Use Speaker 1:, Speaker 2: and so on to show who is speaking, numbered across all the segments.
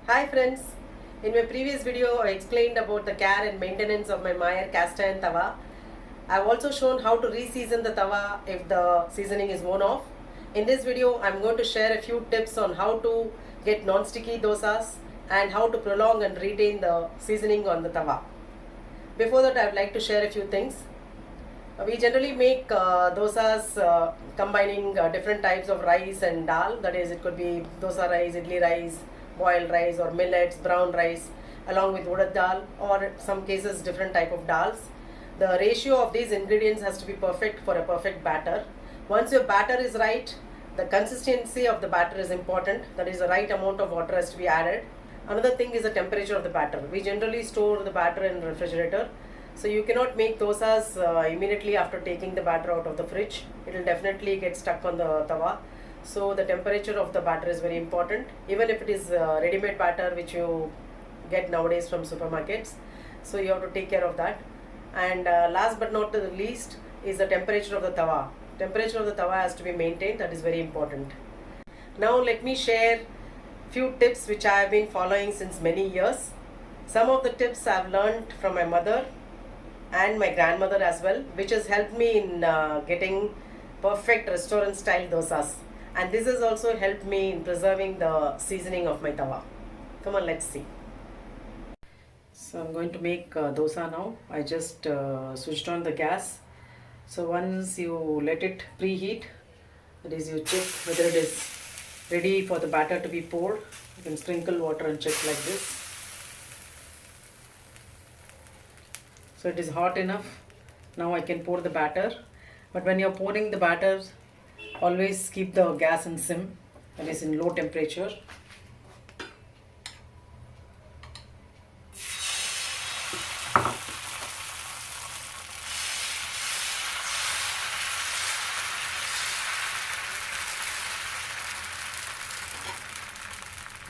Speaker 1: Hi friends, in my previous video I explained about the care and maintenance of my Meyer Cast Iron Tawa. I have also shown how to re-season the tawa if the seasoning is worn off. In this video I am going to share a few tips on how to get non-sticky dosas and how to prolong and retain the seasoning on the tawa. Before that I would like to share a few things. We generally make dosas combining different types of rice and dal. That is, it could be dosa rice, idli rice, boiled rice, or millets, brown rice, along with urad dal, or some cases different type of dals. The ratio of these ingredients has to be perfect for a perfect batter. Once your batter is right, the consistency of the batter is important. That is, the right amount of water has to be added. Another thing is the temperature of the batter. We generally store the batter in the refrigerator. So you cannot make dosas immediately after taking the batter out of the fridge. It will definitely get stuck on the tawa. So the temperature of the batter is very important. Even if it is ready-made batter which you get nowadays from supermarkets. So you have to take care of that. And last but not the least is the temperature of the tawa. Temperature of the tawa has to be maintained. That is very important. Now let me share few tips which I have been following since many years. Some of the tips I have learned from my mother and my grandmother as well, which has helped me in getting perfect restaurant style dosas, and this has also helped me in preserving the seasoning of my tawa. Come on, let's see. So I'm going to make dosa now. I just switched on the gas. So once you let it preheat, that is, you check whether it is ready for the batter to be poured. You can sprinkle water and check like this. So it is hot enough. Now I can pour the batter. But when you're pouring the batter, always keep the gas in sim, that is in low temperature.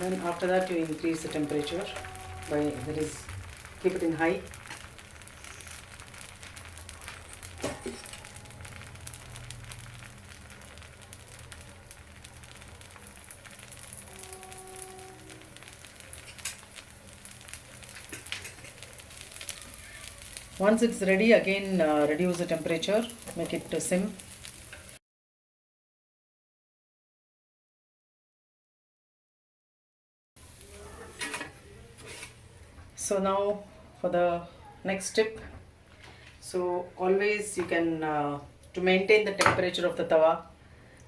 Speaker 1: Then after that you increase the temperature by, that is, keep it in high. Once it's ready, again reduce the temperature, make it to sim. So now for the next tip. So always you can, to maintain the temperature of the tawa,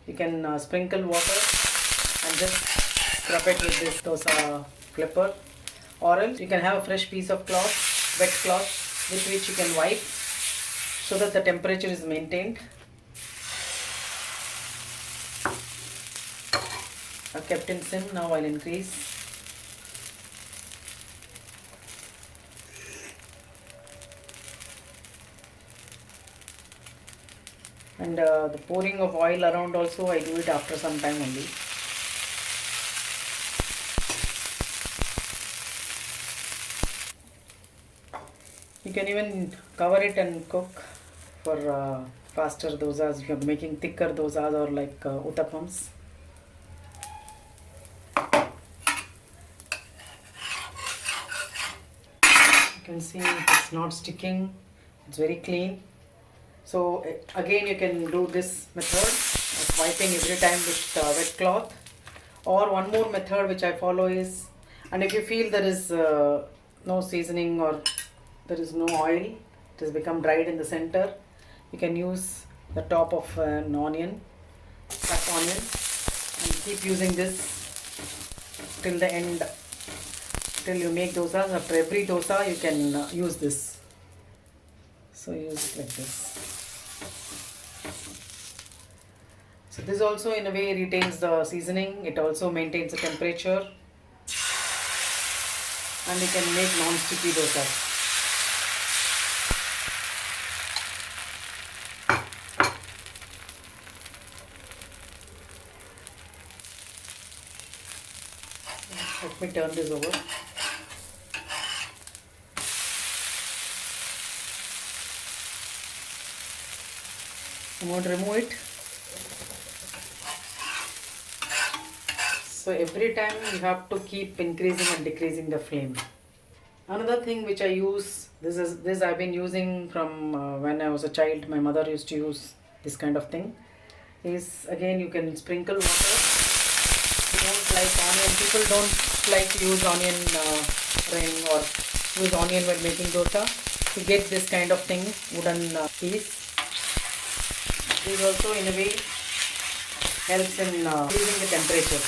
Speaker 1: you can sprinkle water and just scrub it with this dosa clipper, or else you can have a fresh piece of cloth, wet cloth, with which you can wipe so that the temperature is maintained. I've kept in sim, now I'll increase. And the pouring of oil around also, I do it after some time only. You can even cover it and cook for faster dosas if you are making thicker dosas or like uttappams. You can see it's not sticking, it's very clean. So again you can do this method of wiping every time with wet cloth, or one more method which I follow is, and if you feel there is no seasoning or there is no oil, it has become dried in the center, you can use the top of an onion, cut onion, and keep using this till the end, till you make dosas. After every dosa you can use this. So use it like this. So this also in a way retains the seasoning, it also maintains the temperature, and you can make non-sticky dosas. Let me turn this over. I'm going to remove it.
Speaker 2: So every time you have to keep increasing and decreasing the flame. Another thing which I use, this I've been using from when I was a child. My mother used to use this kind of thing. Is again, you can sprinkle water. You don't like onion. People don't like to use onion ring or use onion when making dosa. To get this kind of thing, wooden piece. This also in a way helps in increasing the temperature.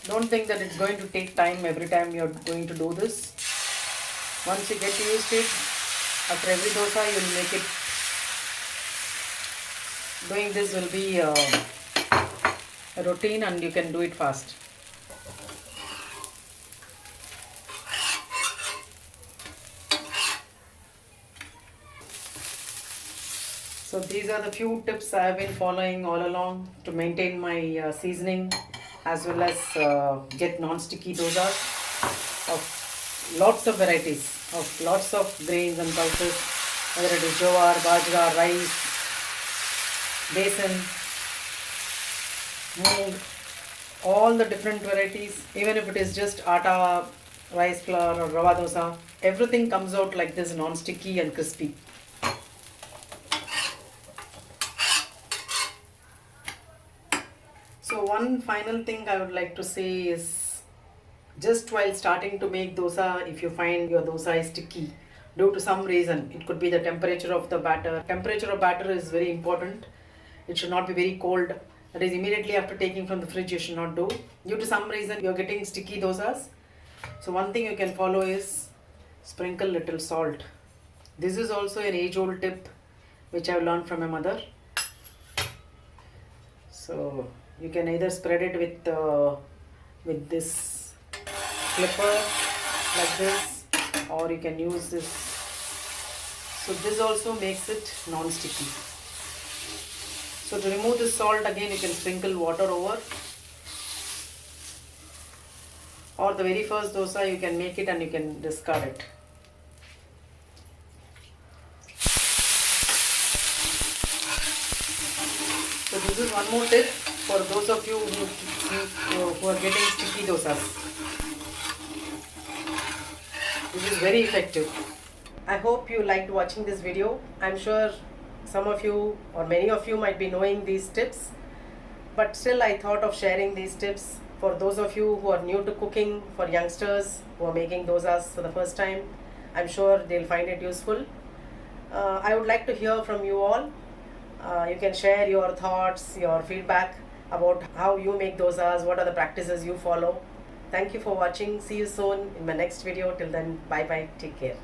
Speaker 2: Don't think that it's going to take time every time you're going to do this. Once you get used to it, after every dosa you will make it. Doing this will be a routine and you can do it fast. So these are the few tips I have been following all along to maintain my seasoning as well as get non-sticky dosas of lots of varieties, of lots of grains and pulses, whether it is jowar, bajra, rice, besan, moong, all the different varieties. Even if it is just atta, rice flour or rava dosa, everything comes out like this, non-sticky and crispy. So one final thing I would like to say is, just while starting to make dosa, if you find your dosa is sticky due to some reason, it could be the temperature of the batter. Temperature of batter is very important. It should not be very cold. That is, immediately after taking from the fridge you should not do. Due to some reason you are getting sticky dosas. So one thing you can follow is sprinkle little salt. This is also an age-old tip which I have learned from my mother. So you can either spread it with this clipper like this, or you can use this. So this also makes it non-sticky. So to remove this salt, again you can sprinkle water over, or the very first dosa you can make it and you can discard it. So this is one more tip for those of you who are getting sticky dosas. This is very effective.
Speaker 1: I hope you liked watching this video. I'm sure some of you or many of you might be knowing these tips, but still I thought of sharing these tips for those of you who are new to cooking, for youngsters who are making dosas for the first time. I'm sure they'll find it useful. I would like to hear from you all. You can share your thoughts, your feedback about how you make dosas, what are the practices you follow. Thank you for watching. See you soon in my next video. Till then, bye bye. Take care.